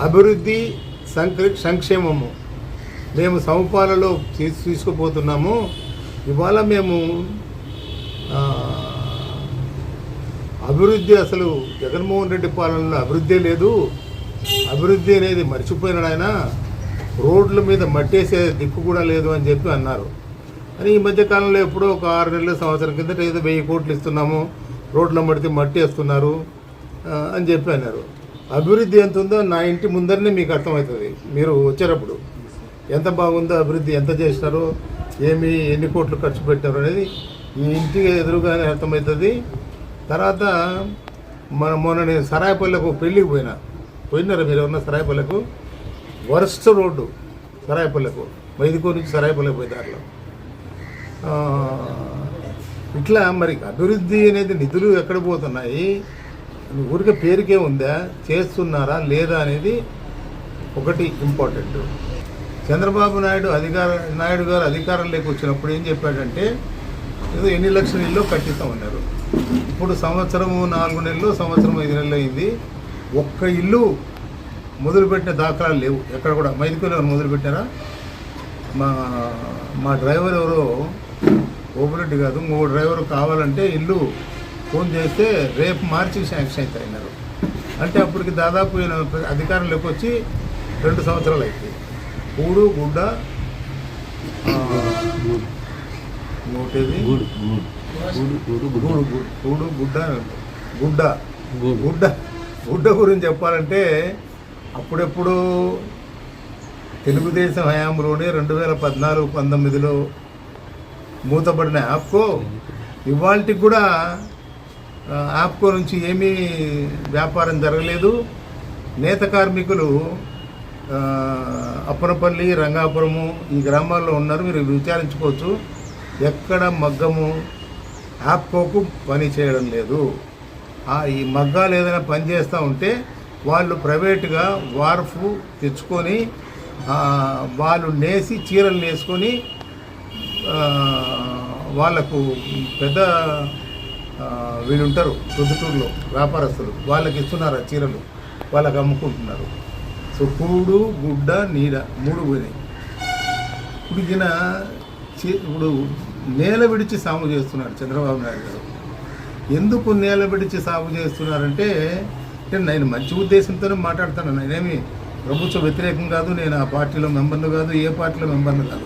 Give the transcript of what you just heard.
అభివృద్ధి సంక్షేమము మేము సమపాలలో తీసుకుపోతున్నాము. ఇవాళ మేము అభివృద్ధి అసలు జగన్మోహన్ రెడ్డి పాలనలో అభివృద్ధి లేదు, అభివృద్ధి అనేది మర్చిపోయినాడు ఆయన, రోడ్ల మీద మట్టేసే దిక్కు కూడా లేదు అని చెప్పి అన్నారు. అని ఈ మధ్యకాలంలో ఎప్పుడో ఒక 6 నెలల సంవత్సరం కిందట ఏదో 1000 కోట్లు ఇస్తున్నాము, రోడ్ల మడితే మట్టి వేస్తున్నారు అని చెప్పి అన్నారు. అభివృద్ధి ఎంత ఉందో నా ఇంటి ముందరనే మీకు అర్థమవుతుంది. మీరు వచ్చేటప్పుడు ఎంత బాగుందో అభివృద్ధి, ఎంత చేసినారో, ఎన్ని కోట్లు ఖర్చు పెట్టారు అనేది ఈ ఇంటికి ఎదురుగానే అర్థమవుతుంది. తర్వాత మొన్న నేను సరాయపల్లెకు పెళ్ళికి పోయినారా మీరు ఎవరన్నా? సరాయపల్లెకు వరస్ట్ రోడ్డు, సరాయపల్లెకు మైదుకూరు నుంచి సరాయపల్లెకు పోయి దారిలో. ఇట్లా మరి అభివృద్ధి అనేది నిధులు ఎక్కడ పోతున్నాయి, ఊరికే పేరుకే ఉందా, చేస్తున్నారా లేదా అనేది ఒకటి ఇంపార్టెంట్. చంద్రబాబు నాయుడు గారు అధికారంలోకి వచ్చినప్పుడు ఏం చెప్పాడంటే ఏదో ఎన్ని లక్షల ఇల్లు కట్టిస్తామన్నారు. ఇప్పుడు సంవత్సరము 4 నెలలు, సంవత్సరం 5 నెలలు అయింది, ఒక్క ఇల్లు మొదలుపెట్టిన దాఖలాలు లేవు ఎక్కడ కూడా. మైదుకూరు ఎవరు మొదలుపెట్టారా? మా డ్రైవర్ ఎవరో ఓపెరెడ్డి కాదు, ఇంకో డ్రైవర్ కావాలంటే ఇల్లు ఫోన్ చేస్తే రేపు మార్చి శాంక్షన్ అవుతాయన్నారు. అంటే అప్పటికి దాదాపు అధికారంలోకి వచ్చి 2 సంవత్సరాలు అవుతాయి. కూడు గుడ్డ గుడ్డ గురించి చెప్పాలంటే అప్పుడెప్పుడు తెలుగుదేశం హయాంలోనే 2014-19లో మూతపడిన యాప్కో ఇవాళకి కూడా యాప్కో నుంచి ఏమీ వ్యాపారం జరగలేదు. నేత కార్మికులు అప్పనపల్లి, రంగాపురము ఈ గ్రామాల్లో ఉన్నారు. మీరు విచారించుకోవచ్చు. ఎక్కడ మగ్గము యాప్కోకు పని చేయడం లేదు. ఈ మగ్గాలు ఏదైనా పని చేస్తూ ఉంటే వాళ్ళు ప్రైవేటుగా వార్ఫ్ తెచ్చుకొని వాళ్ళు నేసి చీరలు నేసుకొని వాళ్ళకు పెద్ద వీళ్ళు ఉంటారు ప్రొద్దుటూరులో వ్యాపారస్తులు, వాళ్ళకి ఇస్తున్నారు ఆ చీరలు, వాళ్ళకి అమ్ముకుంటున్నారు. సో కూడు గుడ్డ నీడ 3 పోయినాయి. ఇప్పుడు నేల విడిచి సాగు చేస్తున్నాడు చంద్రబాబు నాయుడు గారు. ఎందుకు నేల విడిచి సాగు చేస్తున్నారంటే నేను మంచి ఉద్దేశంతోనే మాట్లాడుతాను. నేనేమి ప్రభుత్వ వ్యతిరేకం కాదు, నేను ఆ పార్టీలో మెంబర్ను కాదు, ఏ పార్టీలో మెంబర్ను కాదు.